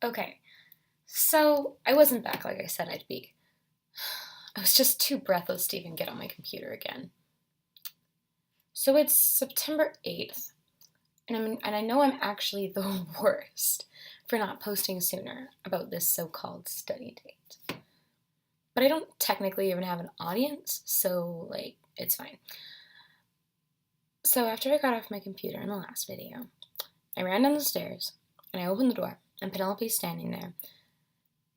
Okay, so I wasn't back like I said I'd be. I was just too breathless to even get on my computer again. So it's September 8th, and I know I'm actually the worst for not posting sooner about this so-called study date. But I don't technically even have an audience, so it's fine. So after I got off my computer in the last video, I ran down the stairs and I opened the door and Penelope's standing there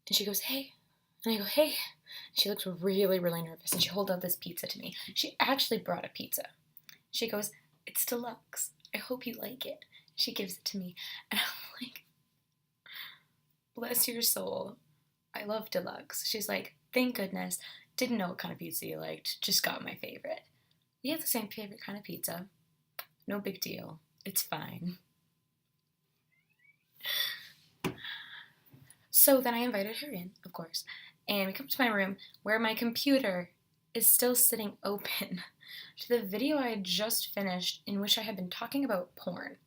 and she goes, "Hey." And I go, "Hey." And she looks really, really nervous and she holds out this pizza to me. She actually brought a pizza. She goes, "It's deluxe. I hope you like it." She gives it to me and I'm like, "Bless your soul. I love deluxe." She's like, "Thank goodness. Didn't know what kind of pizza you liked. Just got my favorite." We have the same favorite kind of pizza. No big deal. It's fine. So then I invited her in, of course, and we come to my room where my computer is still sitting open to the video I had just finished in which I had been talking about porn.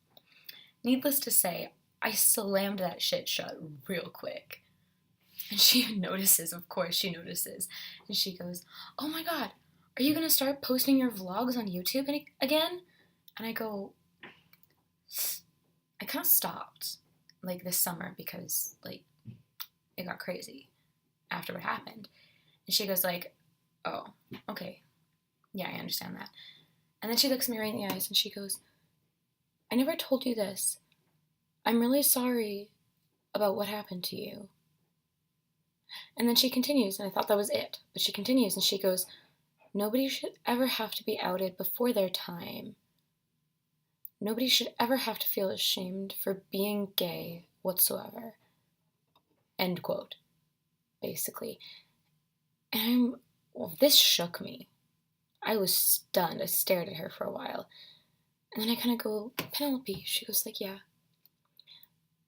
Needless to say, I slammed that shit shut real quick. And she notices, of course, she notices. And she goes, "Oh my god, are you gonna start posting your vlogs on YouTube again?" And I go, I kind of stopped, this summer because, it got crazy after what happened. And she goes, "Oh, okay. Yeah, I understand that." And then she looks me right in the eyes and she goes, "I never told you this. I'm really sorry about what happened to you." And then she continues, and I thought that was it. But she continues and she goes, "Nobody should ever have to be outed before their time. Nobody should ever have to feel ashamed for being gay whatsoever." End quote, basically. And this shook me. I was stunned. I stared at her for a while. And then I kind of go, "Penelope." She goes "Yeah."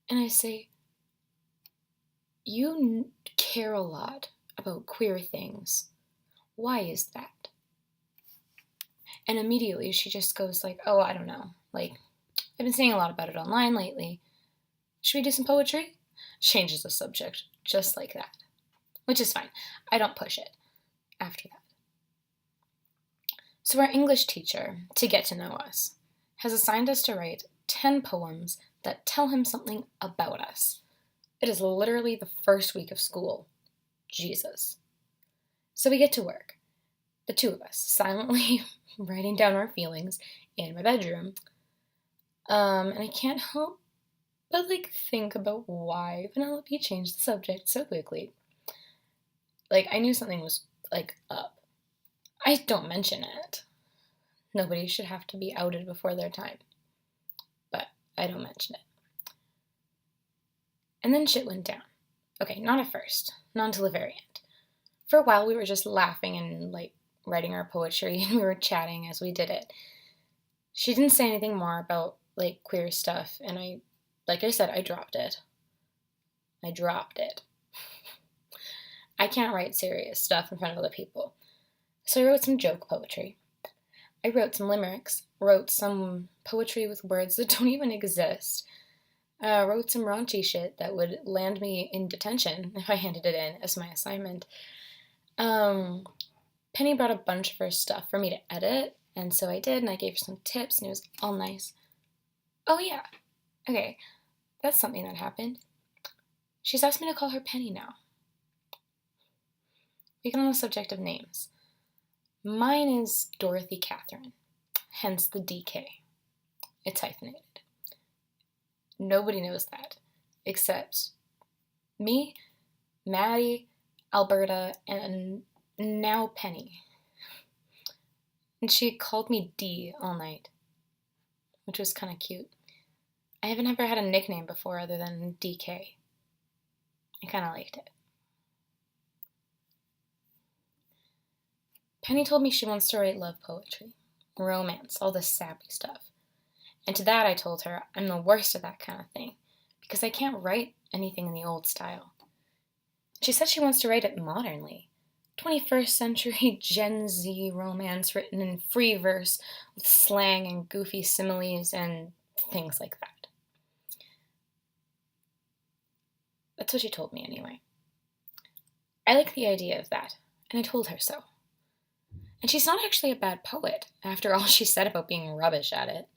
And I say, "You care a lot about queer things. Why is that?" And immediately she just goes "Oh, I don't know. I've been seeing a lot about it online lately. Should we do some poetry?" Changes the subject just like that. Which is fine. I don't push it after that. So our English teacher, to get to know us, has assigned us to write 10 poems that tell him something about us. It is literally the first week of school. Jesus. So we get to work, the two of us, silently writing down our feelings in my bedroom. And I can't help but think about why Penelope changed the subject so quickly. I knew something was up. I don't mention it. Nobody should have to be outed before their time. But I don't mention it. And then shit went down. Okay, not at first. Not until the very end. For a while we were just laughing and writing our poetry and we were chatting as we did it. She didn't say anything more about queer stuff and I said, I dropped it. I dropped it. I can't write serious stuff in front of other people. So I wrote some joke poetry. I wrote some limericks, wrote some poetry with words that don't even exist, wrote some raunchy shit that would land me in detention if I handed it in as my assignment. Penny brought a bunch of her stuff for me to edit, and so I did, and I gave her some tips, and it was all nice. Oh yeah, okay, that's something that happened. She's asked me to call her Penny now. We get on the subject of names. Mine is Dorothy Catherine, hence the DK. It's hyphenated. Nobody knows that, except me, Maddie, Alberta, and now Penny. And she called me D all night, which was kind of cute. I haven't ever had a nickname before other than DK. I kind of liked it. Penny told me she wants to write love poetry, romance, all this sappy stuff. And to that I told her I'm the worst at that kind of thing, because I can't write anything in the old style. She said she wants to write it modernly. 21st century Gen Z romance written in free verse with slang and goofy similes and things like that. That's what she told me anyway. I like the idea of that, and I told her so. And she's not actually a bad poet, after all she said about being rubbish at it.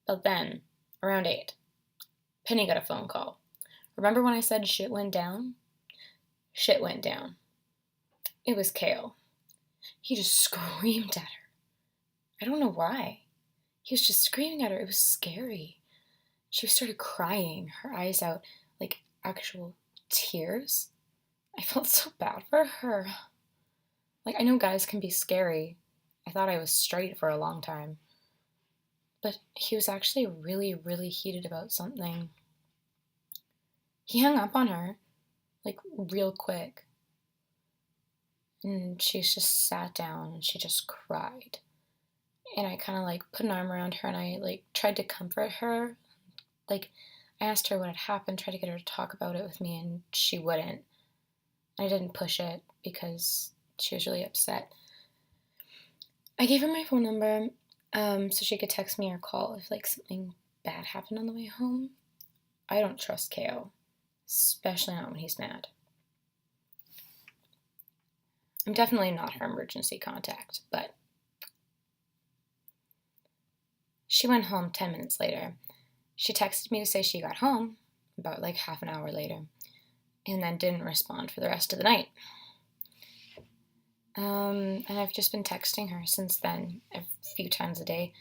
But then, around 8, Penny got a phone call. Remember when I said shit went down? Shit went down. It was Cale. He just screamed at her. I don't know why. He was just screaming at her. It was scary. She started crying, her eyes out, like actual tears. I felt so bad for her. Like, I know guys can be scary. I thought I was straight for a long time. But he was actually really, really heated about something. He hung up on her, like, real quick. And she just sat down and she just cried. And I kind of, like, put an arm around her and I, like, tried to comfort her. Like, I asked her what had happened, tried to get her to talk about it with me, and she wouldn't. I didn't push it because she was really upset. I gave her my phone number so she could text me or call if, like, something bad happened on the way home. I don't trust Cale, especially not when he's mad. I'm definitely not her emergency contact, but she went home 10 minutes later. She texted me to say she got home about like half an hour later and then didn't respond for the rest of the night. And I've just been texting her since then a few times a day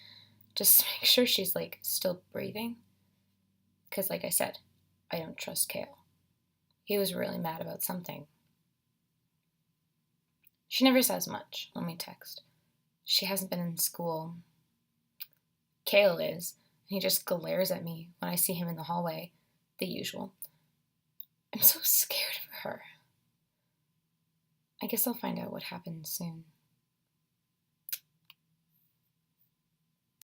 just to make sure she's like still breathing. Because like I said, I don't trust Cale. He was really mad about something. She never says much when we text. She hasn't been in school. Cale is, and he just glares at me when I see him in the hallway, the usual. I'm so scared for her. I guess I'll find out what happens soon.